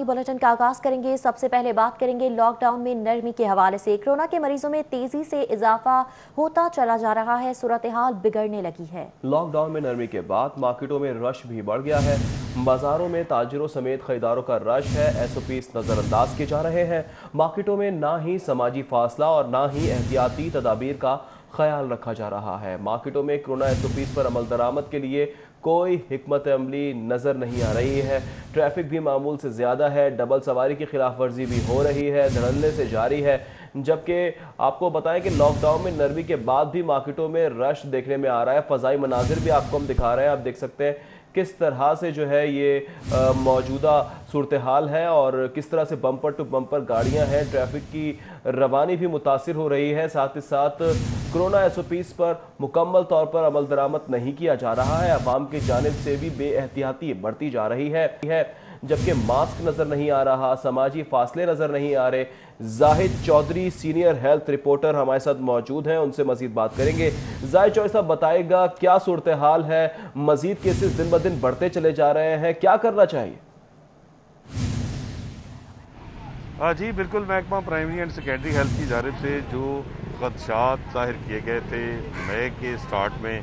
Bulletin का आगाज करेंगे। सबसे पहले बात करेंगे लॉकडाउन में नरमी के हवाले से। कोरोना के मरीजों में तेजी से इजाफा होता चला जा रहा है, सूरत हाल बिगड़ने लगी है। लॉकडाउन में नरमी के बाद मार्केटों में रश भी बढ़ गया है। बाजारों में ताजिरों समेत खरीदारों का रश है। एसओपीज नजरअंदाज किए जा रहे हैं। मार्केटों में ना ही समाजी फासला और ना ही एहतियाती तदाबीर का ख्याल रखा जा रहा है। मार्केटों में कोरोना एसओपीज पर अमल दरामद के लिए कोई हिकमत अमली नजर नहीं आ रही है। ट्रैफिक भी मामूल से ज्यादा है। डबल सवारी की खिलाफ वर्जी भी हो रही है, धड़ल्ले से जारी है। जबकि आपको बताएं कि लॉकडाउन में नरमी के बाद भी मार्केटों में रश देखने में आ रहा है। फजाई मनाजिर भी आपको हम दिखा रहे हैं। आप देख सकते हैं किस तरह से जो है ये मौजूदा सूरत हाल है और किस तरह से बम्पर टू बम्पर गाड़ियां हैं। ट्रैफिक की रवानी भी मुतासिर हो रही है। साथ ही साथ कोरोना एसओपीज पर मुकम्मल तौर पर अमल दरामद नहीं किया जा रहा है। अवाम की जानिब से भी बेएहतियाती बढ़ती जा रही है। जबकि मास्क नजर नहीं आ रहा, समाजी फासले नजर नहीं आ रहे। Zahid Chaudhry senior health reporter हमारे साथ मौजूद हैं, उनसे मजीद बात करेंगे। जाहिद चौधरी साहब बताएगा क्या सूरत हाल है, मजीद केसेस दिन ब दिन बढ़ते चले जा रहे हैं, क्या करना चाहिए? जी बिल्कुल, महकमा प्राइमरी एंड सेकेंडरी हेल्थ की जानिब से जो खदशात जाहिर किए गए थे मई के स्टार्ट में,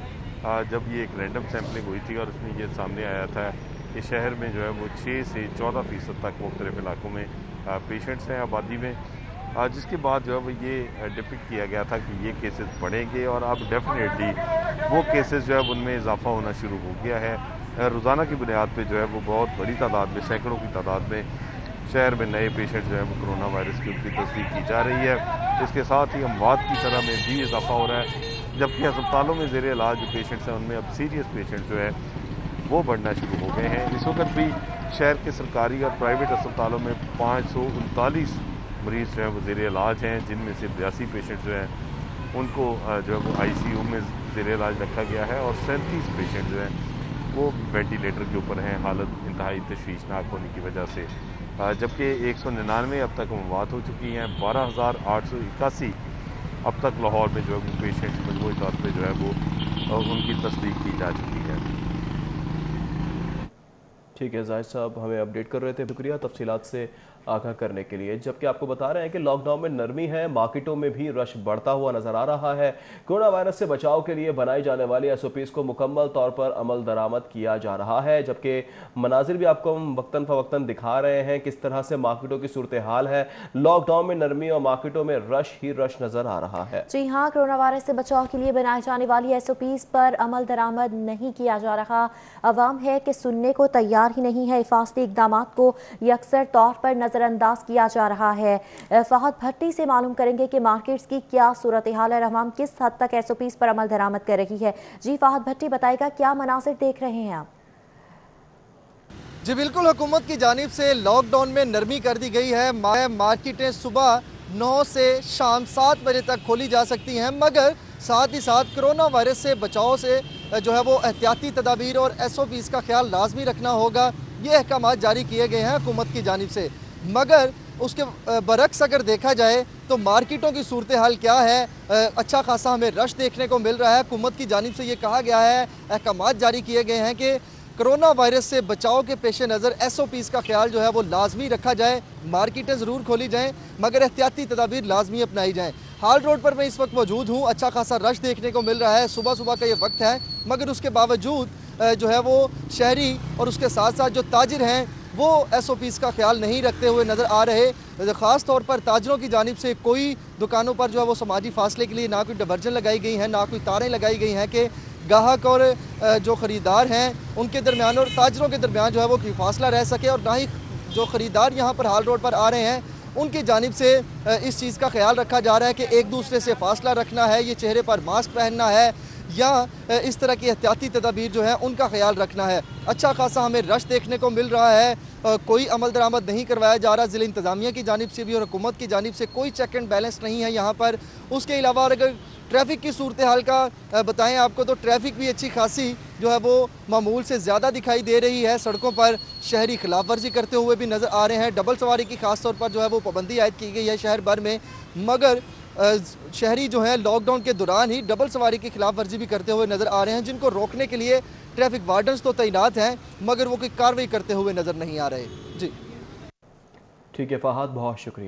जब ये एक रैंडम सैम्पलिंग हुई थी और उसमें ये सामने आया था कि शहर में जो है वो 6 से 14% तक मुख्तलिफ इलाकों में पेशेंट्स हैं आबादी में, जिसके बाद जो है वो ये डिपिक्ट किया गया था कि ये केसेस बढ़ेंगे और अब डेफिनेटली वो केसेस जो है उनमें इजाफा होना शुरू हो गया है। रोज़ाना की बुनियाद पे जो है वो बहुत बड़ी तादाद में, सैकड़ों की तादाद में शहर में नए पेशेंट जो है वो कोरोना वायरस की उनकी तस्दीक की जा रही है। इसके साथ ही अमवात की तरह में भी इजाफा हो रहा है, जबकि अस्पतालों में ज़ेर इलाज जो पेशेंट्स हैं उनमें अब सीरियस पेशेंट जो है वो बढ़ना शुरू हो गए हैं। इस वक्त भी शहर के सरकारी और प्राइवेट अस्पतालों में 539 मरीज़ जो है वो ज़ेर इलाज हैं, जिनमें से 82 पेशेंट जो हैं उनको जो है वो ICU में ज़ेर इलाज रखा गया है और 37 पेशेंट जो हैं वो वेंटिलेटर के ऊपर हैं, हालत इंतहाई तशवीशनाक होने की वजह से। जबकि 199 अब तक मौत हो चुकी हैं। 12,881 अब तक लाहौर में जो है वो पेशेंट मजमूई तौर पर जो है वो उनकी तस्दीक की जा चुकी है। ठीक है, जाहिद साहब हमें अपडेट कर रहे थे, शुक्रिया तफसीलात से आगाह करने के लिए। जबकि आपको बता रहे हैं कि लॉकडाउन में नरमी है, मार्केटों में भी रश बढ़ता हुआ नजर आ रहा है। कोरोना वायरस से बचाव के लिए बनाई जाने वाली एसओपीज को मुकम्मल तौर पर अमल दरामद किया जा रहा है। जबकि मनाजिर भी आपको हम वक्तन फवक्तन दिखा रहे हैं किस तरह से मार्केटों की सूरत हाल है। लॉकडाउन में नरमी और मार्केटों में रश ही रश नजर आ रहा है। जी हाँ, कोरोना वायरस से बचाव के लिए बनाई जाने वाली एसओपीज पर अमल दरामद नहीं किया जा रहा। अवाम है कि सुनने को तैयार ही नहीं है। हिफाजती इकदाम को यकसर तौर पर नजरअंदाज किया जा रहा है। फहद भट्टी से मालूम करेंगे कि मार्केट्स की क्या सूरत हाल है, अवाम किस हद तक एसओपीज पर अमल दरामद कर रही है। जी फहद भट्टी बताएगा क्या मनासिर देख रहे हैं आप? जी बिल्कुल, हुकूमत की जानिब से लॉकडाउन में नरमी कर दी गई है। मार्केटें सुबह 9 से शाम 7 बजे तक खोली जा सकती हैं, मगर साथ ही साथ कोरोना वायरस से बचाव से जो है वो एहतियाती तदाबीर और SOPs का ख्याल लाजमी रखना होगा। ये अहकाम जारी किए गए हैं हुकूमत की जानिब से। मगर उसके बरक्स अगर देखा जाए तो मार्केटों की सूरत हाल क्या है, अच्छा खासा हमें रश देखने को मिल रहा है। हुकूमत की जानिब से ये कहा गया है, अहकाम जारी किए गए हैं कि कोरोना वायरस से बचाव के पेश नज़र SOPs का ख्याल जो है वो लाजमी रखा जाए। मार्केटें ज़रूर खोली जाएँ मगर एहतियाती तदाबीर लाजमी अपनाई जाएँ। हाल रोड पर मैं इस वक्त मौजूद हूँ। अच्छा खासा रश देखने को मिल रहा है। सुबह सुबह का ये वक्त है, मगर उसके बावजूद जो है वो शहरी और उसके साथ साथ जो ताजिर हैं वो SOPs का ख्याल नहीं रखते हुए नज़र आ रहे। ख़ास तौर पर ताजरों की जानिब से कोई दुकानों पर जो है वो समाजी फासले के लिए ना कोई डिवर्जन लगाई गई है, ना कोई तारें लगाई गई हैं कि गाहक और जो ख़रीदार हैं उनके दरमियान और ताजरों के दरमियान जो है वो कोई फासला रह सके। और ना ही जो ख़रीदार यहाँ पर हाल रोड पर आ रहे हैं उनकी जानिब से इस चीज़ का ख्याल रखा जा रहा है कि एक दूसरे से फासला रखना है, ये चेहरे पर मास्क पहनना है या इस तरह की एहतियाती तदाबीर जो है उनका ख्याल रखना है। अच्छा खासा हमें रश देखने को मिल रहा है। कोई अमल दरामद नहीं करवाया जा रहा। ज़िला इंतज़ामिया की जानिब से भी और हुकूमत की जानिब से कोई चेक एंड बैलेंस नहीं है यहाँ पर। उसके अलावा अगर ट्रैफिक की सूरत हाल का बताएं आपको तो ट्रैफिक भी अच्छी खासी जो है वो मामूल से ज़्यादा दिखाई दे रही है। सड़कों पर शहरी खिलाफ वर्जी करते हुए भी नज़र आ रहे हैं। डबल सवारी की खास तौर पर जो है वो पाबंदी आयद की गई है शहर भर में, मगर शहरी जो है लॉकडाउन के दौरान ही डबल सवारी की खिलाफ वर्जी भी करते हुए नज़र आ रहे हैं, जिनको रोकने के लिए ट्रैफिक वार्डन्स तो तैनात हैं मगर वो कोई कार्रवाई करते हुए नज़र नहीं आ रहे। जी ठीक है फहद, बहुत शुक्रिया।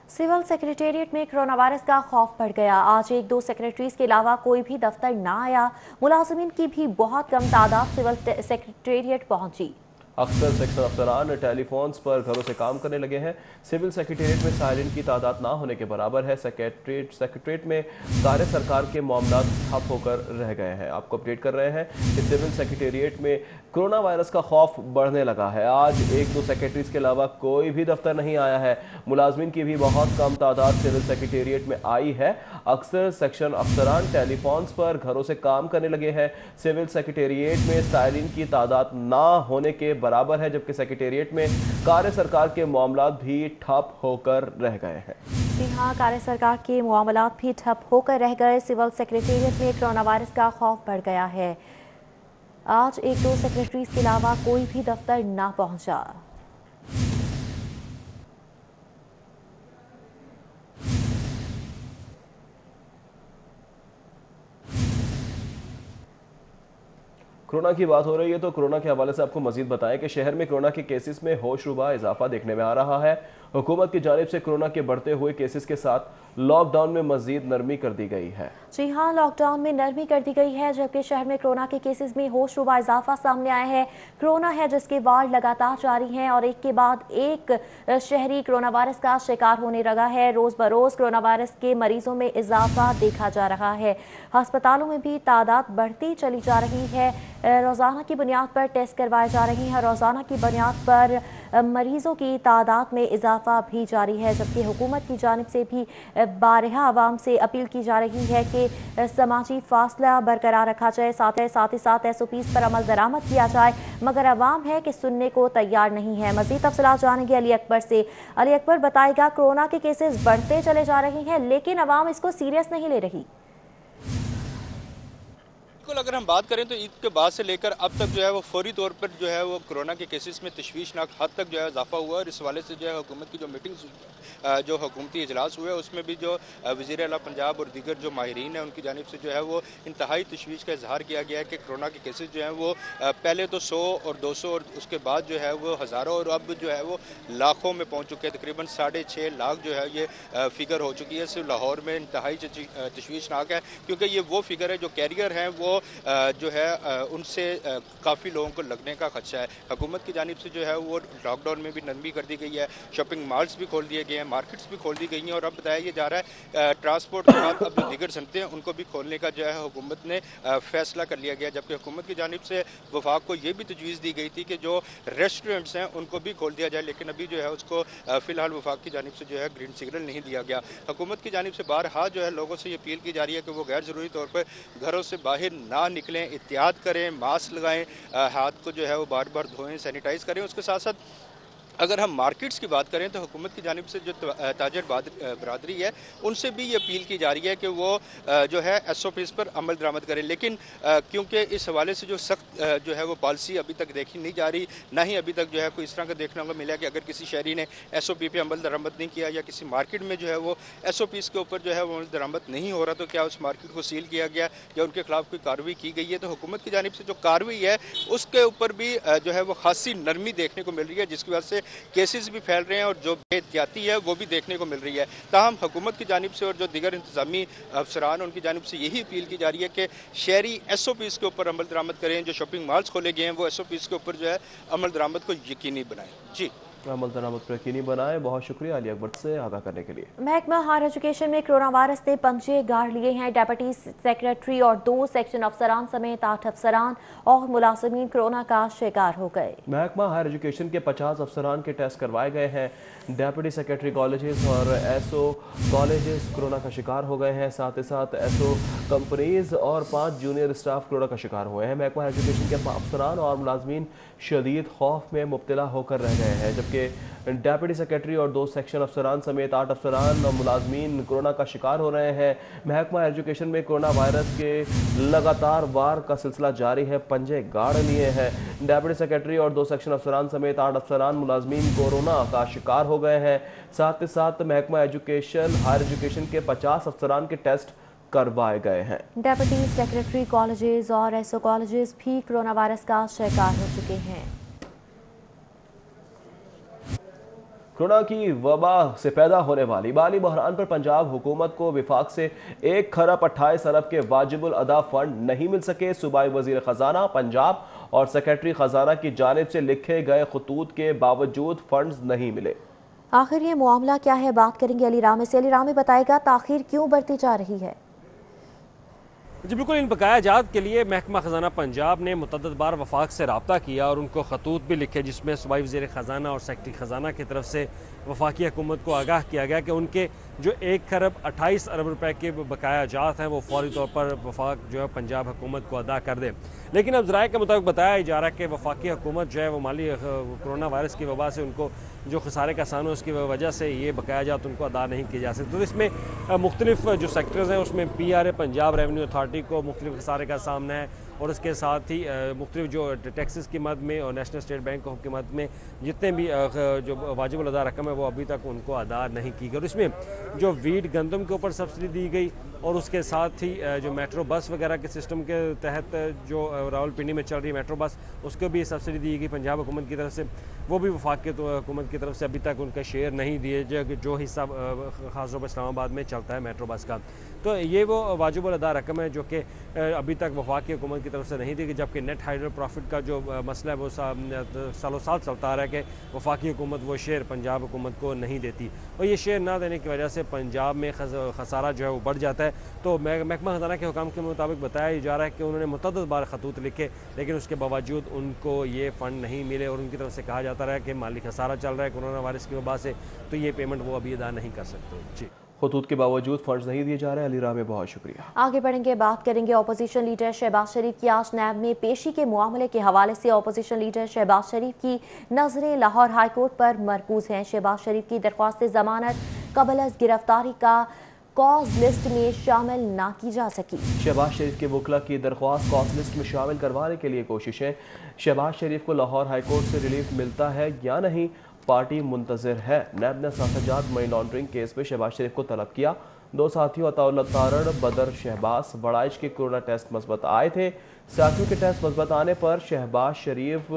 सिविल सेक्रेटेरिएट में कोरोना वायरस का खौफ बढ़ गया। आज एक दो सेक्रेटरीज के अलावा कोई भी दफ्तर ना आया। मुलाजिमीन की भी बहुत कम तादाद सिविल सेक्रेटेरिएट पहुंची। अक्सर सेक्शन अफसरान टेलीफोन्स पर घरों से काम करने लगे हैं। सिविल सेक्रेटेरिएट में साइलेंट की तादाद ना होने के बराबर है। सेक्रेटेरिएट में सारे सरकार के मामला ठप होकर रह गए हैं। आपको अपडेट कर रहे हैं कि सिविल सेक्रेटेरिएट में कोरोना वायरस का खौफ बढ़ने लगा है। आज एक दो सेक्रेटरीज के अलावा कोई भी दफ्तर नहीं आया है। मुलाजमीन की भी बहुत कम तादाद सिविल सेक्रेटेरिएट में आई है। अक्सर सेक्शन अफसरान टेलीफोन्स पर घरों से काम करने लगे हैं। सिविल सेक्रेटेरिएट में साइलिन की तादाद ना होने के बराबर है, जबकि सेक्रेटेरिएट में कार्य सरकार के मामला भी ठप होकर रह गए हैं। जी हाँ, कार्य सरकार के मामला भी ठप होकर रह गए। सिविल सेक्रेटेरिएट में कोरोना वायरस का खौफ बढ़ गया है। आज एक दो सेक्रेटरीज के अलावा कोई भी दफ्तर ना पहुंचा। कोरोना की बात हो रही है तो कोरोना के हवाले से आपको मजीद बताएं कि शहर में कोरोना के केसेस में होशरुबा इजाफा देखने में आ रहा है। हुकूमत की जानिब से कोरोना के बढ़ते हुए केसेस के साथ लॉकडाउन में मजीद नरमी कर दी गई है। जी हाँ, लॉकडाउन में नरमी कर दी गई है, जबकि शहर में कोरोना के केसेस में होशरुबा इजाफा सामने आया है। कोरोना है जिसके वार्ड लगातार जारी हैं और एक के बाद एक शहरी कोरोना वायरस का शिकार होने लगा है। रोज बरोज कोरोना वायरस के मरीजों में इजाफा देखा जा रहा है। अस्पतालों में भी तादाद बढ़ती चली जा रही है। रोजाना की बुनियाद पर टेस्ट करवाए जा रहे हैं। रोजाना की बुनियाद पर मरीजों की तादाद में इजाफा भी जारी है, जबकि हुकूमत की जानिब से भी बारहा आवाम से अपील की जा रही है कि समाजी फासला बरकरार रखा जाए, साथ ही साथ SOPs पर अमल दरामद किया जाए, मगर अवाम है कि सुनने को तैयार नहीं है। मजीद तफसीलात जानेंगे अली अकबर से। अली अकबर, बताएगा कोरोना के केसेस बढ़ते चले जा रहे हैं लेकिन अवाम इसको सीरियस नहीं ले रही। बिल्कुल, अगर हम बात करें तो ईद के बाद से लेकर अब तक जो है वो फौरी तौर पर जो है वो कोरोना के केसेस में तशवीशनाक हद तक जो है इजाफा हुआ। और इस हवाले से जो है हुकूमत की जो मीटिंग्स जो हुकूमती इजलास हुए उसमें भी जो वज़ीर आला पंजाब और दीगर जो माहिरीन हैं उनकी जानिब से जो है वो इंतहाई तशवीश का इजहार किया गया है कि कोरोना के केसेस जो हैं वो पहले तो 100 और 200 और उसके बाद जो है वो हज़ारों और अब जो है वो लाखों में पहुँच चुके हैं। तकरीबन 6.5 लाख जो है ये फिगर हो चुकी है। सिर्फ लाहौर में इंतहाई तशवीशनाक है, क्योंकि ये वो फिगर है जो कैरियर हैं वो जो है उनसे काफ़ी लोगों को लगने का खदशा है। हुकूमत की जानिब से जो है वो लॉकडाउन में भी नरमी कर दी गई है। शॉपिंग मॉल्स भी खोल दिए गए हैं, मार्केट्स भी खोल दी गई हैं और अब बताया ये जा रहा है ट्रांसपोर्ट के साथ अब जो दीगर सनतें हैं उनको भी खोलने का जो है हुकूमत ने फैसला कर लिया गया। जबकि हुकूमत की जानिब से वफाक को ये भी तजवीज़ दी गई थी कि जो रेस्टोरेंट्स हैं उनको भी खोल दिया जाए, लेकिन अभी जो है उसको फ़िलहाल वफाक की जानिब से जो है ग्रीन सिग्नल नहीं दिया गया। हुकूमत की जानिब से बारहा जो है लोगों से ये अपील की जा रही है कि वो गैर ज़रूरी तौर पर घरों से बाहर ना निकलें, एहतियात करें, मास्क लगाएं, हाथ को जो है वो बार बार धोएं, सैनिटाइज़ करें। उसके साथ साथ अगर हम मार्केट्स की बात करें तो हुकूमत की जानिब से जो ताजर बरादरी है उनसे भी ये अपील की जा रही है कि वो जो है SOPs पर अमल दरामद करें। लेकिन क्योंकि इस हवाले से जो सख्त जो है वो पॉलिसी अभी तक देखी नहीं जा रही, ना ही अभी तक जो है कोई इस तरह का देखने को मिला कि अगर किसी शहरी ने SOP पे अमल दरामद नहीं किया या किसी मार्केट में जो है वो SOPs के ऊपर जो है वो अमल दरामद नहीं हो रहा तो क्या उस मार्केट को सील किया गया या उनके खिलाफ कोई कार्रवाई की गई है। तो हुकूमत की जानिब से जो कार्रवाई है उसके ऊपर भी जो है वो खासी नरमी देखने को मिल रही है, जिसकी वजह से केसेस भी फैल रहे हैं और जो बेहतियाती है वो भी देखने को मिल रही है। ताहम हुकूमत की जानिब से और जो दीगर इंतजामी अफसरान उनकी जानिब से यही अपील की जा रही है कि शहरी SOPs के ऊपर अमल दरामद करें। जो शॉपिंग मॉल्स खोले गए हैं वो SOPs के ऊपर जो है अमल दरामद को यकीनी बनाएं। जी, अमल दरामद पर यकीनी बनाए। बहुत शुक्रिया अली अकबर से आगाह करने के लिए। महकमा हायर एजुकेशन में कोरोना वायरस ने पंजे गाड़ लिए हैं। डेप्यूटी सेक्रेटरी और 2 सेक्शन अफसरान समेत 8 अफसरान और मुलाजिमीन कोरोना का शिकार हो गए। महकमा हायर एजुकेशन के 50 अफसरान के टेस्ट करवाए गए हैं। डेप्यूटी सेक्रेटरी कॉलेजेस और SO कॉलेजेस कोरोना का शिकार हो गए हैं। साथ ही साथ SO कंपनीज और 5 जूनियर स्टाफ कोरोना का शिकार हुए हैं। महकमा हायर एजुकेशन के अफसरान और मुलाजमीन शदीद खौफ में मुब्तला होकर रह गए हैं, जबकि डेप्यूटी सेक्रेटरी और 2 सेक्शन अफसरान समेत 8 अफसरान और मुलाजमीन कोरोना का शिकार हो रहे हैं। महकमा एजुकेशन में कोरोना वायरस के लगातार वार का सिलसिला जारी है, पंजे गाड़ लिए हैं। डेप्यूटी सेक्रेटरी और 2 सेक्शन अफसरान समेत 8 अफसरान मुलाजमीन कोरोना का शिकार हो गए हैं। साथ ही साथ महकमा एजुकेशन हायर एजुकेशन के 50 अफसरान के टेस्ट करवाए गए हैं। डेप्यूटी सेक्रेटरी कॉलेजेस और SO कॉलेजेस भी कोरोना वायरस का शिकार हो चुके हैं। कोरोना की वबा से पैदा होने वाली माली बहरान पर पंजाब हुकूमत को विफाक से 1 खरब 28 अरब के वाजिबुल अदा फंड नहीं मिल सके। सूबाई वजीर खजाना पंजाब और सेक्रेटरी खजाना की जानिब से लिखे गए खतूत के बावजूद फंड्स नहीं मिले। आखिर ये मामला क्या है, बात करेंगे अली रामी से। अली रामी बताएगा ताखीर क्यों बढ़ती जा रही है। जी बिल्कुल, इन बकाया जात के लिए महकमा ख़जाना पंजाब ने मुतअद्दिद बार वफाक से रब्ता किया और उनको खतूत भी लिखे, जिसमें सूबाई वज़ीर ख़जाना और सेक्रेटरी ख़जाना की तरफ से वफाकी हुकूमत को आगाह किया गया कि उनके जो 1 खरब 28 अरब रुपए के बकाया जात हैं वो फौरी तौर पर वफाक जो है पंजाब हुकूमत को अदा कर दे। लेकिन अब ज़राए के मुताबिक बताया जा रहा है कि वफाकी हुकूमत जो है वो माली कोरोना वायरस की वबा से उनको जो खसारे का सामना उसकी वजह से ये बकाया जात उनको अदा नहीं किए जा सकते। तो इसमें मुख्तलिफ जो सेक्टर्स हैं उसमें PRA पंजाब रेवेन्यू अथॉरिटी को मुख्तलिफ खसारे का सामना है और उसके साथ ही मुख्तलिफ जो टैक्सेस की मद में और नेशनल स्टेट बैंक की मद में जितने भी जो वाजिबुल अदा रकम है वो अभी तक उनको अदा नहीं की गई। और इसमें जो वीट गंदम के ऊपर सब्सिडी दी गई और उसके साथ ही जो मेट्रो बस वगैरह के सिस्टम के तहत जो रावलपिंडी में चल रही है मेट्रो बस, उसको भी सब्सिडी दी गई पंजाब हुकूमत की तरफ से, वो भी वफाक हुकूमत की तरफ से अभी तक उनका शेयर नहीं दिए जो हिस्सा खासतौर पर इस्लामाबाद में चलता है मेट्रो बस का। तो ये वो वाजिबुल अदा रकम है जो कि अभी तक वफाकी हुकूमत की तरफ से नहीं दी गई, जबकि नेट हाइड्रो प्रॉफिट का जो मसला है वो सालों साल चलता आ रहा है कि वफाकी हुकूमत वो शेयर पंजाब हुकूमत को नहीं देती और ये शेयर ना देने की वजह से पंजाब में खसारा जो है वो बढ़ जाता है। तो महकमा खजाना के हुकाम के मुताबिक बताया जा रहा है कि उन्होंने मुतअद्दिद बार खतूत लिखे, लेकिन उसके बावजूद उनको ये फ़ंड नहीं मिले और उनकी तरफ से कहा जाता रहा कि माली खसारा चल रहा है कोरोना वायरस की वजह से, तो ये पेमेंट वो अभी अदा नहीं कर सकते। जी, खतूत के बावजूद फंड्स नहीं दिए जा रहे हैं। अली रामी, बहुत शुक्रिया। आगे बढ़ेंगे, बात करेंगे अपोजिशन लीडर शहबाज शरीफ की। आज नैब में पेशी के मामले के हवाले से अपोजिशन लीडर शहबाज शरीफ की नजरें लाहौर हाई कोर्ट पर मरकूज हैं। शहबाज शरीफ की दरख्वास्त जमानत कबल अज गिरफ्तारी का कॉज लिस्ट में शामिल ना की जा सकी। शहबाज शरीफ के वकला की दरख्वास्त कॉज लिस्ट में शामिल करवाने के लिए कोशिशें। शहबाज शरीफ को लाहौर हाई कोर्ट से रिलीफ मिलता है या नहीं, पार्टी मुंतजर है। नैब ने साथाजात मनी लॉन्ड्रिंग केस में शहबाज शरीफ को तलब किया। 2 साथियों अताउल्ला तारड़, बदर शहबाज बड़ाइच के कोरोना टेस्ट मस्बत आए थे। साथियों के टेस्ट मस्बत आने पर शहबाज शरीफ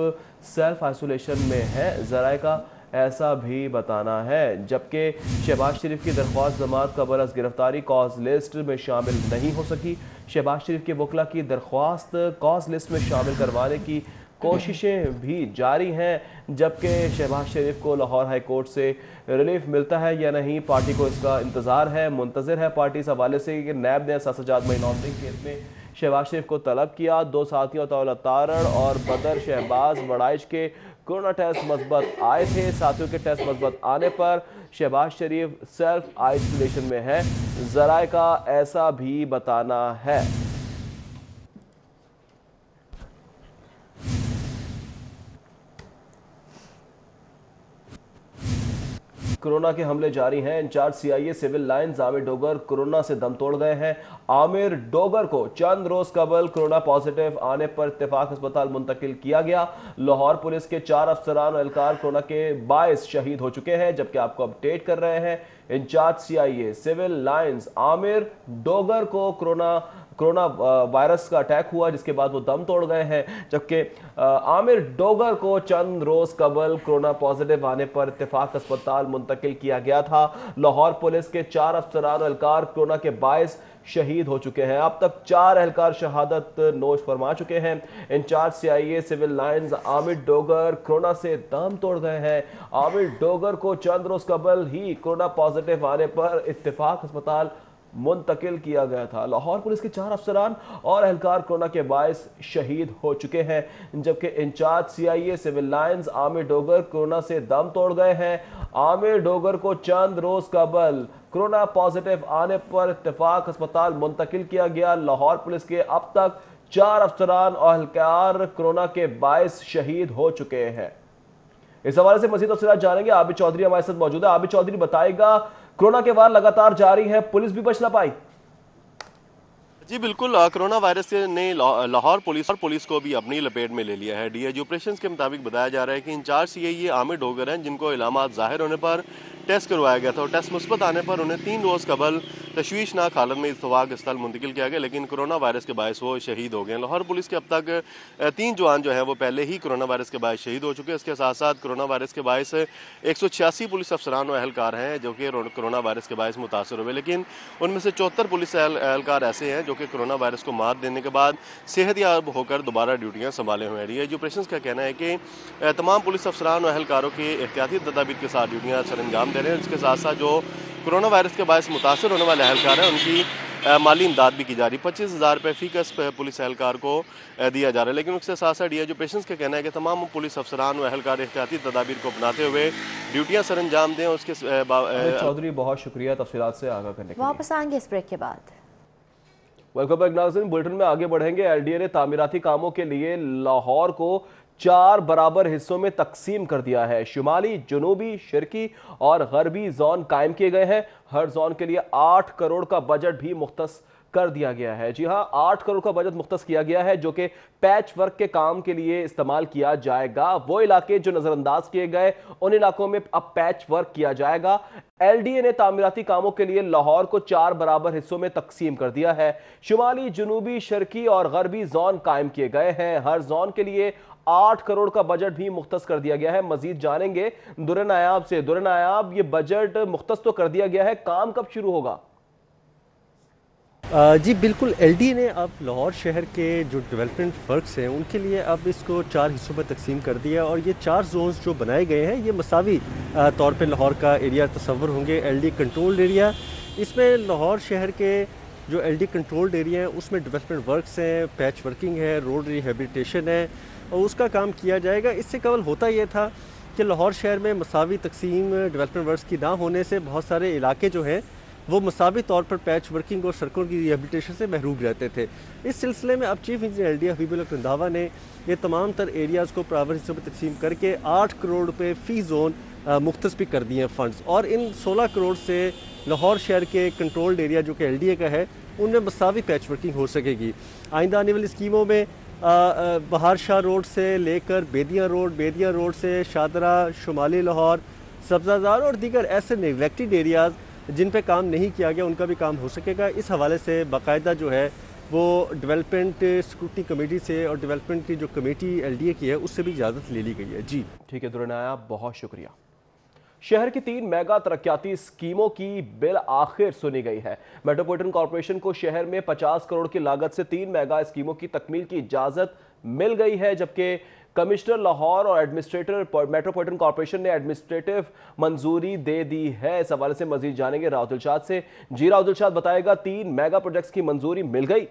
सेल्फ आइसोलेशन में है, ज़राए का ऐसा भी बताना है। जबकि शहबाज शरीफ की दरख्वास्त जमात कबल अज गिरफ्तारी कॉज लिस्ट में शामिल नहीं हो सकी। शहबाज शरीफ के वकला की दरख्वास्त कॉज लिस्ट में शामिल करवाने की कोशिशें भी जारी हैं, जबकि शहबाज शरीफ को लाहौर हाई कोर्ट से रिलीफ मिलता है या नहीं, पार्टी को इसका इंतज़ार है। मुंतज़र है पार्टी इस हवाले से कि नैब ने साथाजात मनी लॉन्ड्रिंग केस में शहबाज शरीफ को तलब किया। 2 साथियों अताउल्ला तारड़ और बदर शहबाज बड़ाइच के कोरोना टेस्ट मस्बत आए थे। साथियों के टेस्ट मस्बत आने पर शहबाज शरीफ सेल्फ आइसोलेशन में है, ज़राए का ऐसा भी बताना है। कोरोना के हमले जारी हैं। Incharge CIA civil lines Amir Dogar corona से दम तोड़ गए हैं। आमिर डोगर को चंद रोज कबल कोरोना पॉजिटिव आने पर इत्तेफाक अस्पताल मुंतकिल किया गया। लाहौर पुलिस के 4 अफसरान और एहलकार कोरोना के बायस शहीद हो चुके हैं। जबकि आपको अपडेट कर रहे हैं, incharge CIA civil lines Amir Dogar को कोरोना वायरस का अटैक हुआ, जिसके बाद वो दम तोड़ गए हैं। जबकि आमिर डोगर को चंद रोज कबल कोरोना पॉजिटिव आने पर इत्तेफाक अस्पताल मुंतकिल किया गया था। लाहौर पुलिस के 4 अफसरान एहलकार कोरोना के बायस शहीद हो चुके हैं। अब तक 4 एहलकार शहादत नोश फरमा चुके हैं। Incharge CIA civil lines Amir Dogar corona से दम तोड़ गए हैं। आमिर डोगर को चंद रोज कबल ही कोरोना पॉजिटिव आने पर इत्तेफाक अस्पताल मुंतकिल किया गया था। लाहौर पुलिस के 4 अफसरान और एहलकार कोरोना के बायस शहीद हो चुके हैं, जबकि incharge CIA civil lines Amir Dogar corona से दम तोड़ गए हैं। आमिर डोगर को चंद रोज कबल कोरोना पॉजिटिव आने पर इत्तेफाक अस्पताल मुंतकिल किया गया। लाहौर पुलिस के अब तक 4 अफसरान और एहलकार कोरोना के बायस शहीद हो चुके हैं। इस हवाले से मजीद तफसीलात जानेंगे। आबिद चौधरी हमारे साथ मौजूद है। आबिद चौधरी बताएगा, कोरोना के वार लगातार जारी है, पुलिस भी बच ना पाई। जी बिल्कुल, कोरोना वायरस ने लाहौर पुलिस को भी अपनी लपेट में ले लिया है। DIG ऑपरेशंस के मुताबिक बताया जा रहा है कि इंचार्ज CIA आमिर डोगर हैं, जिनको इलामात जाहिर होने पर टेस्ट करवाया गया था और टेस्ट मुस्बत आने पर उन्हें 3 रोज़ कबल तशवीशनाक हालत में इत्तफाक अस्पताल मुंतकिल किया गया, लेकिन कोरोना वायरस के बायस वो शहीद हो गए। लाहौर पुलिस के अब तक 3 जवान जो हैं वो पहले ही कोरोना वायरस के बायस शहीद हो चुके हैं। इसके साथ साथ कोरोना वायरस के बायस 186 पुलिस अफसरान और अहलकार हैं जो कि कोरोना वायरस के बायस मुतासर हुए, लेकिन उनमें से 74 पुलिस एहलकार ऐसे हैं जो कि कोरोना वायरस को मात देने के बाद सेहतयाब होकर दोबारा ड्यूटियाँ संभाले हुए हैं। डीआईजी ऑपरेशंस का कहना है कि तमाम पुलिस अफसरान और अहलकारों की एहतियाती तदाबीर के साथ ड्यूटियाँ सर अंजाम दे रहे हैं। इसके साथ साथ जो कोरोना वायरस के बायस मुतासर होने वाले एहलकार हैं उनकी माली इमदाद भी की जा रही है। 25,000 रुपये फीकस पुलिस एहलकार को दिया जा रहा है, लेकिन उसके साथ साथ डीआईजी ऑपरेशंस का कहना है कि तमाम पुलिस अफसरान व एहलकार एहतियाती तदाबीर को अपनाते हुए ड्यूटियाँ सर अंजाम दें। उसके चौधरी बहुत शुक्रिया तफसीलात से आगाह करने के लिए। वापस आएंगे इस ब्रेक के बाद। वेलकम बैक नाज़रीन, बुलेटिन में आगे बढ़ेंगे। एलडीए ने तामीराती कामों के लिए लाहौर को 4 बराबर हिस्सों में तकसीम कर दिया है। शुमाली, जनूबी, शर्की और गरबी जोन कायम किए गए हैं। हर जोन के लिए 8 करोड़ का बजट भी मुख्तस कर दिया गया है। जी हां, 8 करोड़ का बजट मुख्तस किया गया है जो कि पैच वर्क के काम के लिए इस्तेमाल किया जाएगा। वो इलाके जो नजरअंदाज किए गए उन इलाकों में अब पैच वर्क किया जाएगा। एलडीए ने तामीराती कामों के लिए लाहौर को 4 बराबर हिस्सों में तकसीम कर दिया है। शुमाली, जनूबी, शर्की और गरबी जोन कायम किए गए हैं। हर जोन के लिए 8 करोड़ का बजट भी मुख्तस कर दिया गया है। मजीद जानेंगे दुर्र नायाब से। दुर्र नायाब, ये बजट मुख्तस तो कर दिया गया है, काम कब शुरू होगा? जी बिल्कुल, एलडीए ने अब लाहौर शहर के जो डेवलपमेंट वर्क्स हैं उनके लिए अब इसको 4 हिस्सों में तकसीम कर दिया और ये 4 जोन्स जो बनाए गए हैं ये मसावी तौर पे लाहौर का एरिया तस्वर होंगे। एलडी कंट्रोल्ड एरिया, इसमें लाहौर शहर के जो एलडी कंट्रोल्ड एरिया है उसमें डेवलपमेंट वर्क्स हैं, पैच वर्किंग है, रोड रिहेबिलिटेशन है और उसका काम किया जाएगा। इससे कबल होता यह था कि लाहौर शहर में मसावी तकसीम डेवलपमेंट वर्क्स की ना होने से बहुत सारे इलाके जो हैं वो मसावी तौर पर पैच वर्किंग और सड़कों की रिहेबिलिटेशन से महरूम रहते थे। इस सिलसिले में अब chief engineer LDA Habibullah Randhawa ने ये तमाम तर एरियाज़ को बराबर हिस्सों में तकसीम करके 8 करोड़ रुपये फ़ी जोन मुख्तस भी कर दिए हैं फ़ंड्स और इन 16 करोड़ से लाहौर शहर के कंट्रोल्ड एरिया जो कि एलडीए का है उनमें मसावी पैच वर्किंग हो सकेगी। आइंदा आने वाली स्कीमों में बहार शाह रोड से लेकर बेदियाँ रोड से शादरा, शुमाली लाहौर, सब्ज़ाजार और दीगर ऐसे नेगलेक्टेड एरियाज़ जिन पे काम नहीं किया गया उनका भी काम हो सकेगा। इस हवाले से बाकायदा जो है वो डेवलपमेंट स्क्रूटनी कमेटी से और डेवलपमेंट की जो कमेटी एलडीए की है उससे भी इजाज़त ले ली गई है। जी ठीक है दुर्र नायाब, बहुत शुक्रिया। शहर की 3 मेगा तरक्याती स्कीमों की बिल आखिर सुनी गई है। मेट्रोपॉलिटन कॉर्पोरेशन को शहर में 50 करोड़ की लागत से 3 मेगा स्कीमों की तकमील की इजाजत मिल गई है, जबकि कमिश्नर लाहौर और एडमिनिस्ट्रेटर मेट्रोपॉलिटन कॉर्पोरेशन ने एडमिनिस्ट्रेटिव मंजूरी दे दी है। इस हवाले से मजीद जानेंगे राव दिलशाद से। जी राव दिलशाद, बताएगा 3 मेगा प्रोजेक्ट्स की मंजूरी मिल गई?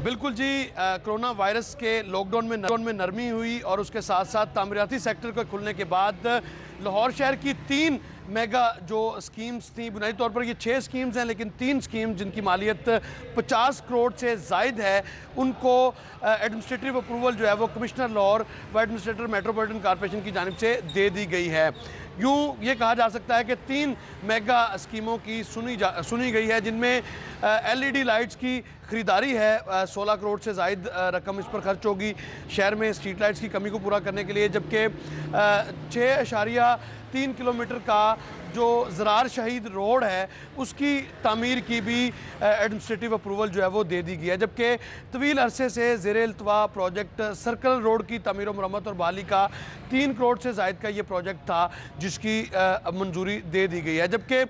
बिल्कुल जी, कोरोना वायरस के लॉकडाउन में नरमी हुई और उसके साथ साथ तामीराती सेक्टर के खुलने के बाद लाहौर शहर की 3 मेगा जो स्कीम्स थी, बुनियादी तौर पर ये 6 स्कीम्स हैं लेकिन 3 स्कीम जिनकी मालियत 50 करोड़ से ज़ायद है उनको एडमिनिस्ट्रेटिव अप्रूवल जो है वो कमिश्नर लाहौर व एडमिनिस्ट्रेटर मेट्रोपॉलिटन कॉर्पोरेशन की जानिब से दे दी गई है। यूँ ये कहा जा सकता है कि 3 मेगा स्कीमों की सुनी गई है जिनमें एलईडी लाइट्स की ख़रीदारी है। 16 करोड़ से ज़ायद रकम इस पर खर्च होगी शहर में स्ट्रीट लाइट्स की कमी को पूरा करने के लिए, जबकि 6.3 किलोमीटर का जो ज़रार शहीद रोड है उसकी तामीर की भी एडमिनिस्ट्रेटिव अप्रूवल जो है वो दे दी गई है। जबकि तवील अरसे से ज़ेरे इल्तवा प्रोजेक्ट सर्कल रोड की तामीर मरम्मत और बहाली का 3 करोड़ से ज़ायद का ये प्रोजेक्ट था जिसकी मंजूरी दे दी गई है। जबकि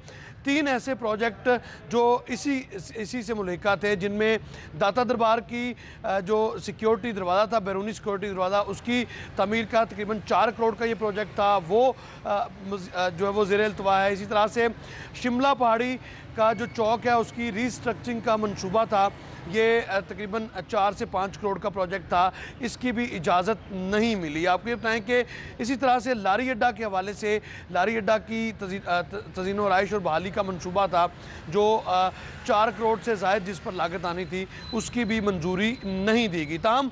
3 ऐसे प्रोजेक्ट जो इसी से मुल्हिका थे जिनमें दाता दरबार की जो सिक्योरिटी दरवाज़ा था, बैरूनी सिक्योरिटी दरवाज़ा, उसकी तमीर का तकरीबन 4 करोड़ का ये प्रोजेक्ट था, वो जो है वो ज़ेरे इल्तवा है। इसी तरह से शिमला पहाड़ी का जो चौक है उसकी रीस्ट्रक्चरिंग का मंसूबा था, ये तकरीबन 4 से 5 करोड़ का प्रोजेक्ट था, इसकी भी इजाज़त नहीं मिली। आपको ये बताएं कि इसी तरह से लारी अड्डा के हवाले से लारी अड्डा की तज़ीन और आइश और बहाली का मंसूबा था जो 4 करोड़ से ज़ायद जिस पर लागत आनी थी उसकी भी मंजूरी नहीं दी गई। ताहम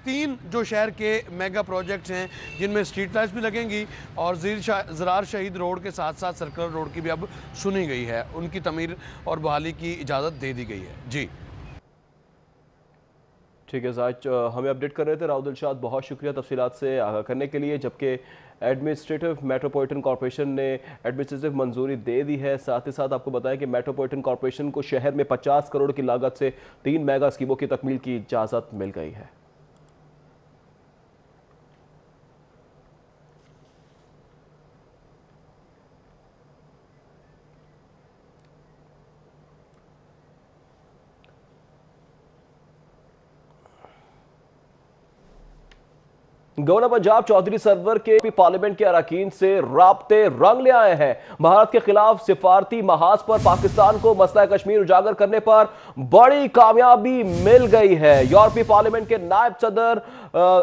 3 जो शहर के मेगा प्रोजेक्ट्स हैं जिनमें स्ट्रीट लाइट्स भी लगेंगी और ज़रार शहीद रोड के साथ साथ सर्कुलर रोड की भी अब सुनी गई है, उनकी तमीर और बहाली की इजाज़त दे दी गई है। जी ठीक है जायद, हमें अपडेट कर रहे थे राउत दिलशाद, बहुत शुक्रिया तफसीलात से आगाह करने के लिए। जबकि एडमिनिस्ट्रेटिव मेट्रोपॉलिटन कॉरपोरेशन ने एडमिनिस्ट्रेटिव मंजूरी दे दी है। साथ ही साथ आपको बताएं कि मेट्रोपॉलिटन कॉरपोरेशन को शहर में 50 करोड़ की लागत से 3 मेगा स्कीमों की तकमील की इजाज़त मिल गई है। गवर्नर पंजाब चौधरी सरवर के पार्लियामेंट के अरकान से राब्ते रंग ले आए हैं। भारत के खिलाफ सिफारती महाज पर पाकिस्तान को मसला कश्मीर उजागर करने पर बड़ी कामयाबी मिल गई है। यूरोपीय पार्लियामेंट के नायब सदर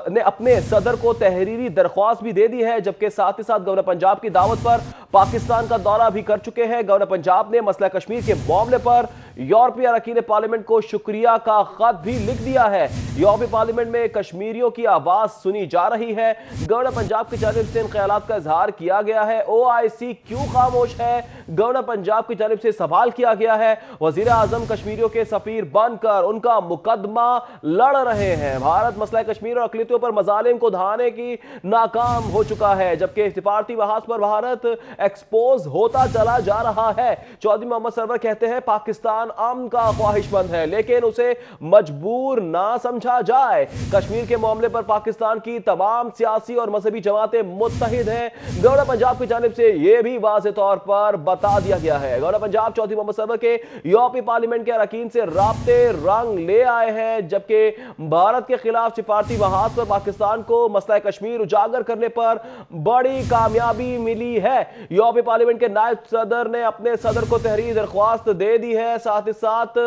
ने अपने सदर को तहरीरी दरख्वास्त भी दे दी है, जबकि साथ ही साथ गवर्नर पंजाब की दावत पर पाकिस्तान का दौरा भी कर चुके हैं। गवर्नर पंजाब ने मसला कश्मीर के मामले पर यूरोपीय अरकान पार्लियामेंट को शुक्रिया का खत भी लिख दिया है। यूरोपीय पार्लियामेंट में कश्मीरियों की आवाज सुनी जा रही है। गवर्नर पंजाब की जानिब से इन ख्यालात का इजहार किया गया है। OIC क्यों खामोश है, गवर्नर पंजाब की जानिब से सवाल किया गया है। वजीर आजम कश्मीरियों के सफीर बनकर उनका मुकदमा लड़ रहे हैं। भारत मसला कश्मीर और अकलियतों पर मजालिम को ढाने की नाकाम हो चुका है, जबकि सिफारती महाज पर भारत एक्सपोज होता चला जा रहा है। चौधरी मोहम्मद सरवर कहते हैं पाकिस्तान अमन का ख्वाहिशमंद है, लेकिन उसे मजबूर ना समझा जाए। कश्मीर के मामले पर पाकिस्तान की तमाम सियासी और मजहबी जमातें मुत्तहिद हैं। गवर्नर पंजाब की जानिब से यह भी वाज़ेह तौर पर बता दिया गया है। गवर्नर पंजाब चौधरी मोहम्मद सरवर के यूरोपीय पार्लियामेंट के अरकान से राब्ते रंग ले आए हैं, जबकि भारत के खिलाफ सिफारती महाज पर पाकिस्तान को मसला कश्मीर उजागर करने पर बड़ी कामयाबी मिली है। यूरोपीय पार्लियामेंट के नायब सदर ने अपने सदर को तहरीरी दरख्वास्त दे दी है। साथ ही साथ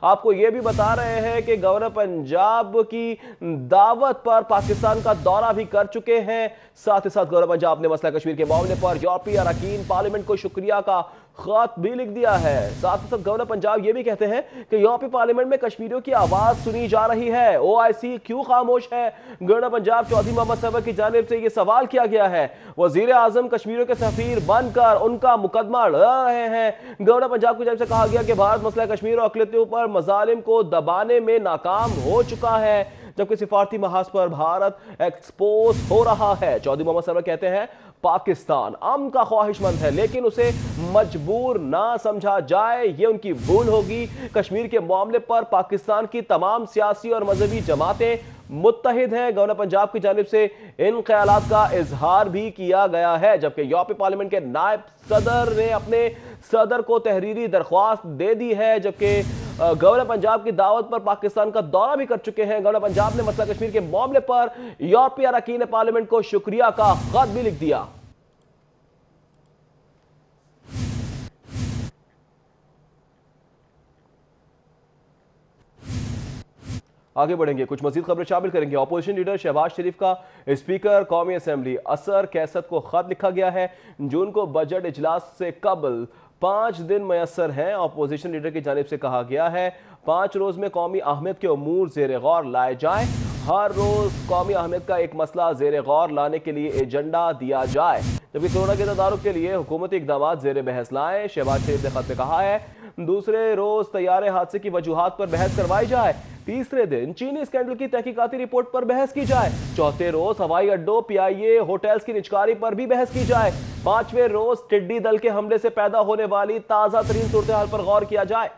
आपको यह भी बता रहे हैं कि गवर्नर पंजाब की दावत पर पाकिस्तान का दौरा भी कर चुके हैं। साथ ही साथ गवर्नर पंजाब ने मसला कश्मीर के मामले पर यूरोपीय अरकान पार्लियामेंट को शुक्रिया का खत भी लिख दिया है। साथ ही साथ गवर्नर पंजाब ये भी कहते हैं कि यूरोपीय पार्लियामेंट में कश्मीरियों की आवाज सुनी जा रही है। OIC क्यों खामोश है, गवर्नर पंजाब चौधरी मोहम्मद सरवर की जानिब से यह सवाल किया गया है। वजीर आजम कश्मीरियों के सफीर बनकर उनका मुकदमा लड़ रहे हैं। गवर्नर पंजाब की जानिब से कहा गया कि भारत मसला कश्मीर और अकलियतों पर मजालिम को दबाने में नाकाम हो चुका है, जबकि सिफारती महाज पर भारत एक्सपोज हो रहा है। चौधरी मोहम्मद सरवर कहते हैं पाकिस्तान अमन का ख्वाहिशमंद है, लेकिन उसे मजबूर ना समझा जाए, यह उनकी भूल होगी। कश्मीर के मामले पर पाकिस्तान की तमाम सियासी और मजहबी जमातें मुत्तहिद हैं। गवर्नर पंजाब की जानिब से इन ख्यालात का इजहार भी किया गया है, जबकि यूरोपीय पार्लियामेंट के नायब सदर ने अपने सदर को तहरीरी दरख्वास्त दे दी है, जबकि गवर्नर पंजाब की दावत पर पाकिस्तान का दौरा भी कर चुके हैं। गवर्नर पंजाब ने मसला कश्मीर के मामले पर यूरोपीय अरकान पार्लियामेंट को शुक्रिया का खत भी लिख दिया। आगे बढ़ेंगे, कुछ मजीद खबरें शामिल करेंगे। अपोजिशन लीडर शहबाज शरीफ का स्पीकर कौमी असम्बली असर कैसत को खत लिखा गया है। जून को बजट इजलास से कबल 5 दिन मैसर हैं। अपोजिशन लीडर की जानिब से कहा गया है 5 रोज में कौमी अहमियत के उमूर ज़ेर गौर लाए जाएं। हर रोज कौमी अहमियत का एक मसला ज़ेर गौर लाने के लिए एजेंडा दिया जाए, जबकि कोरोना के तदारुक के लिए हुकूमती इकदाम ज़ेर बहस लाएं। शहबाज शरीफ ने खत में कहा है दूसरे रोज तैयारे हादसे की वजूहात पर बहस करवाई जाए। तीसरे दिन चीनी स्कैंडल की तहकीकाती रिपोर्ट पर बहस की जाए। चौथे रोज हवाई अड्डों, PIA, होटल्स की निजकारी पर भी बहस की जाए। 5वें रोज टिड्डी दल के हमले से पैदा होने वाली ताजा तरीन सूरत हाल पर गौर किया जाए।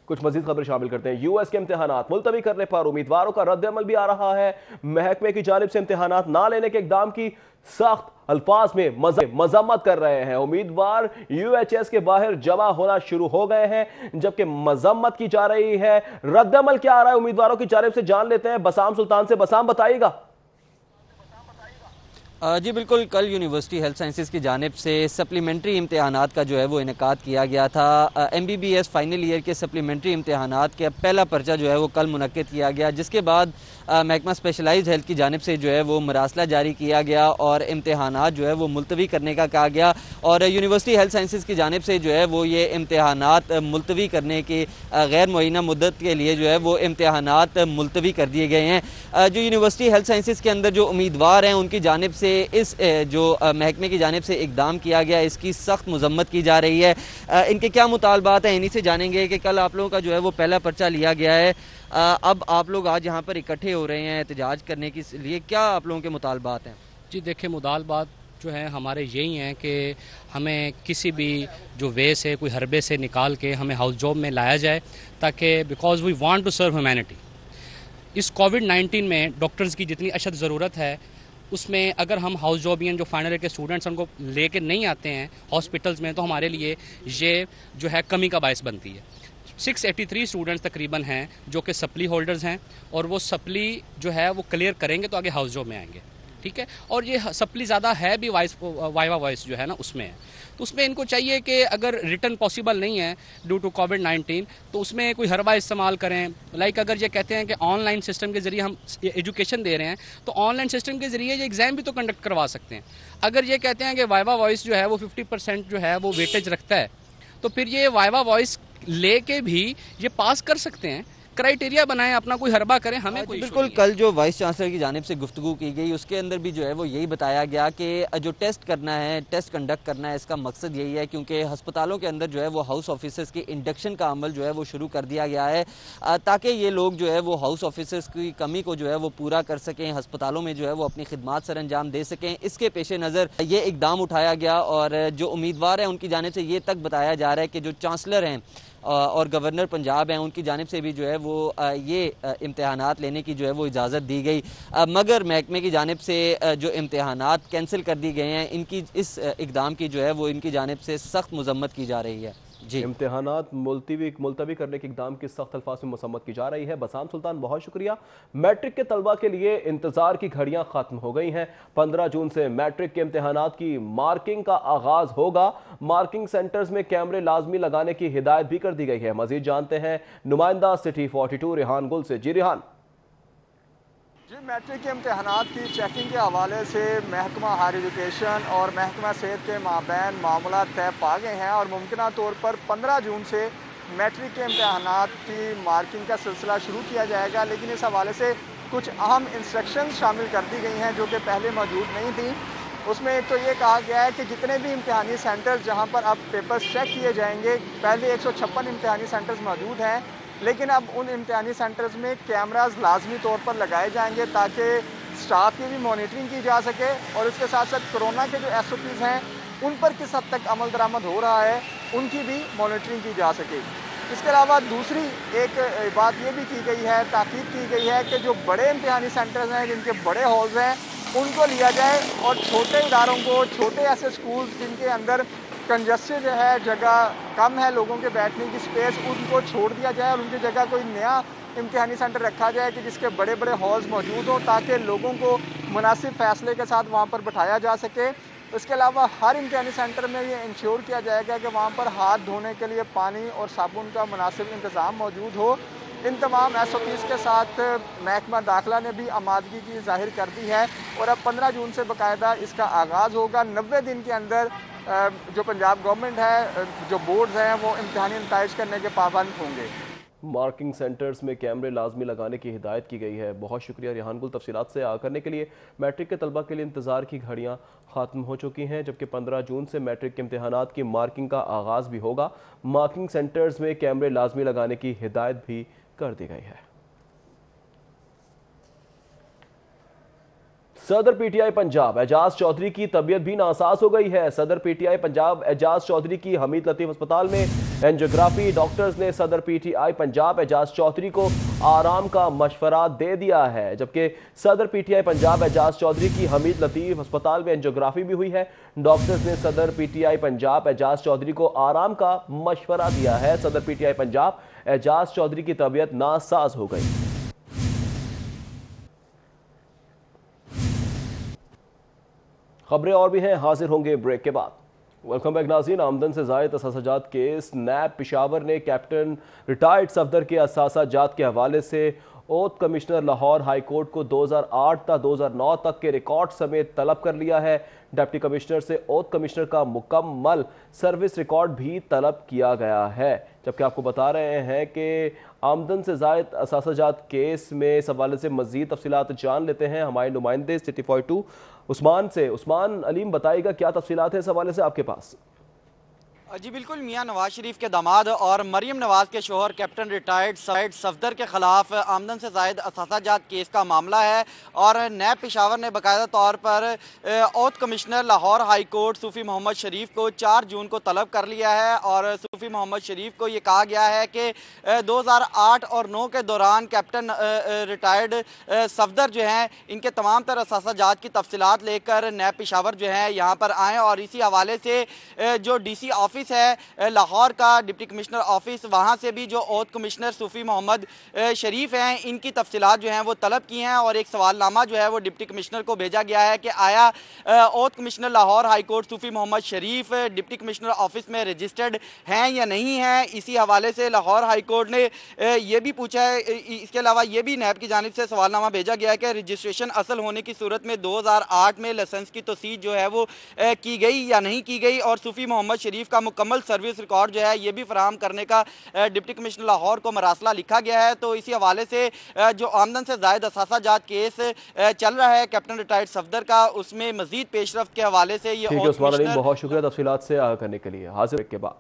कुछ मजीद खबर शामिल करते हैं। US के इम्तिहानात मुलतवी करने पर उम्मीदवारों का रद्द-ए-अमल भी आ रहा है। महकमे की जानिब से इम्तिहानात ना लेने के इकदाम की सख्त अल्फाज में मजम्मत कर रहे हैं। उम्मीदवार UHS के बाहर जमा होना शुरू हो गए हैं, जबकि मजम्मत की जा रही है। रद्द-ए-अमल क्या आ रहा है उम्मीदवारों की जानिब से जान लेते हैं बसाम सुल्तान से। बसाम बताइएगा। जी बिल्कुल, कल यूनिवर्सिटी हेल्थ साइंसेज की जानिब से सप्लीमेंट्री इम्तिहानात का जो है वो इनेकाद किया गया था। MBBS फाइनल ईयर के सप्लीमेंट्री इम्तिहानात के पहला पर्चा जो है वो कल मुनक्किद किया गया, जिसके बाद महकमा स्पेशलाइज्ड हेल्थ की जानिब से जो है वो मरासला जारी किया गया और इम्तिहानात जो है वो मुलतवी करने का कहा गया। और यूनिवर्सिटी हेल्थ साइंसेज की जानिब से जो है वो ये इम्तिहानात मुलतवी करने की गैर मुअय्यना मुद्दत के लिए जो है वो इम्तिहानात मुलतवी कर दिए गए हैं। जो यूनिवर्सिटी हेल्थ साइंसेज के अंदर जो उम्मीदवार हैं उनकी जानिब से इस जो महकमे की जानिब से इकदाम किया गया इसकी सख्त मजम्मत की जा रही है। इनके क्या मुतालबात हैं, इन्हीं से जानेंगे कि कल आप लोगों का जो है वो पहला पर्चा लिया गया है, अब आप लोग आज यहाँ पर इकट्ठे हो रहे हैं एहतजाज करने के लिए, क्या आप लोगों के मुतालबात हैं? जी देखिए, मुतालबात जो है हमारे यही हैं कि हमें किसी भी जो वे से कोई हरबे से निकाल के हमें हाउस जॉब में लाया जाए, ताकि because we want to serve humanity. इस कोविड-19 में डॉक्टर्स की जितनी अशद ज़रूरत है उसमें अगर हम हाउस जॉबियन जो फाइनल ईयर के स्टूडेंट्स उनको लेके नहीं आते हैं हॉस्पिटल्स में, तो हमारे लिए ये जो है कमी का बायस बनती है। 683 स्टूडेंट्स तकरीबन हैं जो कि सप्ली होल्डर्स हैं, और वो सप्ली जो है वो क्लियर करेंगे तो आगे हाउस जॉब में आएंगे, ठीक है। और ये सप्ली ज़्यादा है भी वाइवा वॉइस जो है ना उसमें है, तो उसमें इनको चाहिए कि अगर रिटर्न पॉसिबल नहीं है ड्यू टू कोविड-19 तो उसमें कोई हरबा इस्तेमाल करें। लाइक अगर ये कहते हैं कि ऑनलाइन सिस्टम के ज़रिए हम एजुकेशन दे रहे हैं तो ऑनलाइन सिस्टम के ज़रिए ये एग्ज़ाम भी तो कंडक्ट करवा सकते हैं। अगर ये कहते हैं कि वाइवा वॉइस जो है वो 50% जो है वो वेटेज रखता है, तो फिर ये वाइवा वॉइस लेके भी ये पास कर सकते हैं। क्राइटेरिया बनाएं, अपना कोई हरबा करें, हमें कोई बिल्कुल। कल जो वाइस चांसलर की जानिब से गुफ्तगू की गई उसके अंदर भी जो है वो यही बताया गया कि जो टेस्ट करना है, टेस्ट कंडक्ट करना है, इसका मकसद यही है क्योंकि हस्पतालों के अंदर जो है वो हाउस ऑफिसर्स की इंडक्शन का अमल जो है वो शुरू कर दिया गया है, ताकि ये लोग जो है वो हाउस ऑफिसर्स की कमी को जो है वो पूरा कर सकें, हस्पतालों में जो है वो अपनी खिदमात सर अंजाम दे सकें। इसके पेश नज़र ये इकदाम उठाया गया, और जो उम्मीदवार हैं उनकी जानिब से ये तक बताया जा रहा है कि जो चांसलर हैं और गवर्नर पंजाब हैं उनकी जानिब से भी जो है वो ये इम्तहानात लेने की जो है वो इजाज़त दी गई, मगर महकमे की जानिब से जो इम्तहानात कैंसिल कर दिए गए हैं, इनकी इस इकदाम की जो है वो इनकी जानिब से सख्त मजम्मत की जा रही है। जी, इम्तहानात मुलतवी करने के इकदाम की सख्त अल्फाज में मसम्मत की जा रही है। बसाम सुल्तान, बहुत शुक्रिया। मैट्रिक के तलबा के लिए इंतजार की घड़ियां खत्म हो गई हैं। 15 जून से मैट्रिक के इम्तहानात की मार्किंग का आगाज होगा। मार्किंग सेंटर्स में कैमरे लाजमी लगाने की हिदायत भी कर दी गई है। मजीद जानते हैं नुमाइंदा सिटी 42 रेहान गुल से। जी रेहान। जी, मैट्रिक के इम्तहानात की चेकिंग के हवाले से महकमा हायर एजुकेशन और महकमा सेहत के माबैन मामला तय पा गए हैं, और मुमकिन तौर पर 15 जून से मैट्रिक के इम्तहानात की मार्किंग का सिलसिला शुरू किया जाएगा। लेकिन इस हवाले से कुछ अहम इंस्ट्रक्शंस शामिल कर दी गई हैं जो कि पहले मौजूद नहीं थी। उसमें एक तो ये कहा गया है कि जितने भी इम्तहानी सेंटर्स जहाँ पर अब पेपर्स चेक किए जाएंगे, पहले 156 इम्तहानी सेंटर्स मौजूद हैं, लेकिन अब उन इम्तहानी सेंटर्स में कैमराज लाजमी तौर पर लगाए जाएंगे ताकि स्टाफ की भी मॉनिटरिंग की जा सके, और इसके साथ साथ कोरोना के जो SOPs हैं उन पर किस हद तक अमल दरामद हो रहा है उनकी भी मॉनिटरिंग की जा सके। इसके अलावा दूसरी एक बात ये भी की गई है, ताकीद की गई है कि जो बड़े इम्तहानी सेंटर्स हैं, जिनके बड़े हॉल्स हैं, उनको लिया जाए, और छोटे इदारों को, छोटे ऐसे स्कूल्स जिनके अंदर कंजस्टेड है, जगह कम है लोगों के बैठने की स्पेस, उनको छोड़ दिया जाए और उनकी जगह कोई नया इम्तहानी सेंटर रखा जाए कि जिसके बड़े बड़े हॉल्स मौजूद हों, ताकि लोगों को मुनासिब फ़ैसले के साथ वहाँ पर बिठाया जा सके। इसके अलावा हर इम्तहानी सेंटर में ये इंश्योर किया जाएगा कि वहाँ पर हाथ धोने के लिए पानी और साबुन का मुनासिब इंतज़ाम मौजूद हो। इन तमाम SOPs के साथ महकमा दाखिला ने भी आमादगी की जाहिर कर दी है, और अब 15 जून से बाकायदा इसका आगाज़ होगा। 90 दिन के अंदर जो पंजाब गवर्नमेंट है, जो बोर्ड्स हैं, वो इम्तहानी नताइज करने के पाबंद होंगे। मार्किंग सेंटर्स में कैमरे लाजमी लगाने की हिदायत की गई है। बहुत शुक्रिया रेहान गुल तफसीलात से आगाह करने के लिए। मैट्रिक के तलबा के लिए इंतज़ार की घड़ियाँ ख़त्म हो चुकी हैं, जबकि 15 जून से मैट्रिक के इम्तहानात की मार्किंग का आगाज़ भी होगा। मार्किंग सेंटर्स में कैमरे लाजमी लगाने की हिदायत भी कर दी गई है। सदर PTI पंजाब एजाज चौधरी की तबीयत भी नासाज हो गई है। सदर PTI पंजाब एजाज चौधरी की हमीद लतीफ़ अस्पताल में एंजियोग्राफी। डॉक्टर्स ने सदर PTI पंजाब एजाज चौधरी को आराम का मशवरा दे दिया है, जबकि सदर PTI पंजाब एजाज चौधरी की हमीद लतीफ़ अस्पताल में एंजियोग्राफी भी हुई है। डॉक्टर्स ने सदर PTI पंजाब एजाज चौधरी को आराम का मशवरा दिया है। सदर PTI पंजाब एजाज चौधरी की तबीयत नासाज हो गई। खबरें और भी हैं, हाजिर होंगे ब्रेक के बाद। वेलकम बैक नाज़रीन। आमदन से ज़ायद असासाजात केस नैब पेशावर ने कैप्टन रिटायर्ड सफदर के असासाजात के हवाले से oath commissioner Lahore high court को 2008 तक 2009 तक के रिकॉर्ड समेत तलब कर लिया है। डिप्टी कमिश्नर से ओथ कमिश्नर का मुकम्मल सर्विस रिकॉर्ड भी तलब किया गया है। जबकि आपको बता रहे हैं कि आमदन से ज़ायद असासाजात केस में इस हवाले से मज़ीद तफसीलात जान लेते हैं हमारे नुमाइंदे सिटी 42 उस्मान से। उस्मान अलीम बताइएगा क्या तफसीलात है इस हवाले से आपके पास? जी बिल्कुल, मियां नवाज शरीफ के दामाद और मरियम नवाज के शोहर कैप्टन रिटायर्ड सईद सफदर के खिलाफ आमदन से ज़ायद असासाजात केस का मामला है और नैब पेशावर ने बाकायदा तौर पर औद कमिश्नर लाहौर हाई कोर्ट सूफ़ी मोहम्मद शरीफ को 4 जून को तलब कर लिया है और सूफ़ी मोहम्मद शरीफ को ये कहा गया है कि 2008 और 9 के दौरान कैप्टन रिटायर्ड सफदर जो हैं इनके तमाम तर असासाजात की तफसीलात लेकर नैब पेशावर जो है यहाँ पर आएँ और इसी हवाले से जो DC ऑफिस है लाहौर का डिप्टी कमिश्नर ऑफिस, वहाँ से भी जो औद कमिश्नर सूफ़ी मोहम्मद शरीफ हैं इनकी तफसीलात जो हैं वो तलब की हैं और एक सवालनामा जो है वो डिप्टी कमिश्नर को भेजा गया है कि आया औद कमिश्नर लाहौर हाई कोर्ट सूफ़ी मोहम्मद शरीफ डिप्टी कमिश्नर ऑफिस में रजिस्टर्ड हैं या नहीं हैं। इसी हवाले से लाहौर हाई कोर्ट ने ये भी पूछा है। इसके अलावा ये भी नैब की जानिब से सवालनामा भेजा गया है कि रजिस्ट्रेशन असल होने की सूरत में 2008 में लाइसेंस की तोसीद जो है वो की गई या नहीं की गई और सूफ़ी मोहम्मद शरीफ का मुकम्मल सर्विस रिकॉर्ड जो है ये भी फराहम करने का डिप्टी कमिश्नर लाहौर को मरासला लिखा गया है। तो इसी हवाले से जो आमदन से ज़ायद असासाजात केस चल रहा है कैप्टन रिटायर्ड सफदर का, उसमें मजीद पेशरफ्त के हवाले से ये बहुत शुक्रिया तफसीलात से आगाह करने के लिए। हाजिर के बाद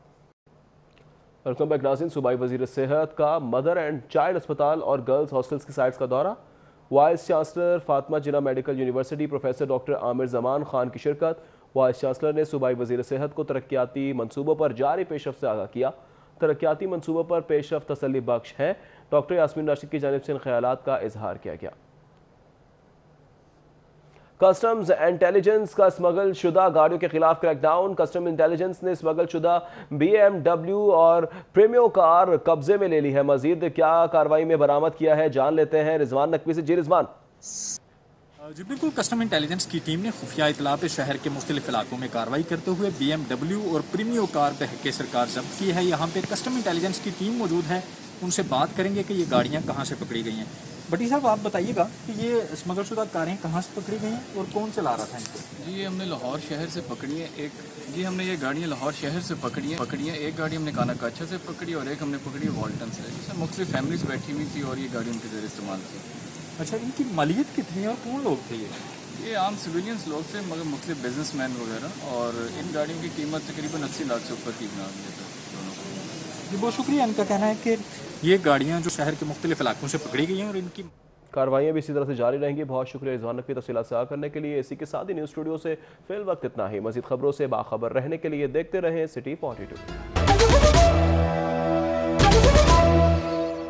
वेलकम बैक नाज़रीन। सूबाई वज़ीर सेहत का मदर एंड चाइल्ड अस्पताल और गर्ल्स हॉस्टल्स की साइट्स का दौरा। Vice chancellor Fatima Jinnah medical university professor doctor Aamir Zaman Khan की शिरकत। वाइस चांसलर ने सूबाई वज़ीर सेहत को तरक्याती मनसूबों पर जारी पेशरफ्त से आगाह किया। तरक्याती मनसूबों पर पेशरफ्त तसल्ली बख्श है। डॉक्टर यास्मीन राशिद की जानिब से इन ख्यालात का इजहार किया गया। कस्टम्स इंटेलिजेंस का स्मगल शुदा गाड़ियों के खिलाफ क्रैकडाउन। कस्टम इंटेलिजेंस ने स्मगल शुदा BMW और प्रीमियो कार कब्जे में ले ली है। मजीद क्या कार्रवाई में बरामद किया है जान लेते हैं रिजवान नकवी से। जी रिजवान। जी बिल्कुल, कस्टम इंटेलिजेंस की टीम ने खुफिया इतला पे शहर के मुख्तलिफ इलाकों में कार्रवाई करते हुए BMW और प्रीमियो कार बहके सरकार जब्त की है। यहाँ पे कस्टम इंटेलिजेंस की टीम मौजूद है, उनसे बात करेंगे कि ये गाड़ियाँ कहाँ से पकड़ी गई हैं। बटी साहब आप बताइएगा कि ये स्मगलशुदा कारें कहाँ से पकड़ी गई हैं और कौन चला रहा था इनको? जी ये हमने लाहौर शहर से पकड़ी है हमने ये गाड़ियाँ लाहौर शहर से पकड़ी है। एक गाड़ी हमने काना काछा से पकड़ी और एक हमने पकड़ी है वॉल्टन से, जिसमें मुख्तलिफ फैमिलीज बैठी हुई थी और ये गाड़ी उनके ज़रिए इस्तेमाल थी। अच्छा, इनकी मालियत कितनी है और कौन लोग थे ये आम सिविलियंस लोग थे मगर मुख्तलिफ बिजनेसमैन वगैरह, और इन गाड़ियों की कीमत तकरीबन 80 लाख से ऊपर की बना दी था दोनों को। जी बहुत शुक्रिया। इनका कहना है कि ये गाड़ियाँ जो शहर के मुख्तलिफ इलाकों से पकड़ी गई हैं और इनकी कार्रवाइयाँ भी इसी तरह से जारी रहेंगी। बहुत शुक्रिया रिजवान नकवी तफसीलात से आगाह करने के लिए। इसी के साथ ही न्यूज़ स्टूडियो से फिल वक्त इतना ही। मज़ीद खबरों से बाखबर रहने के लिए देखते रहें सिटी 42।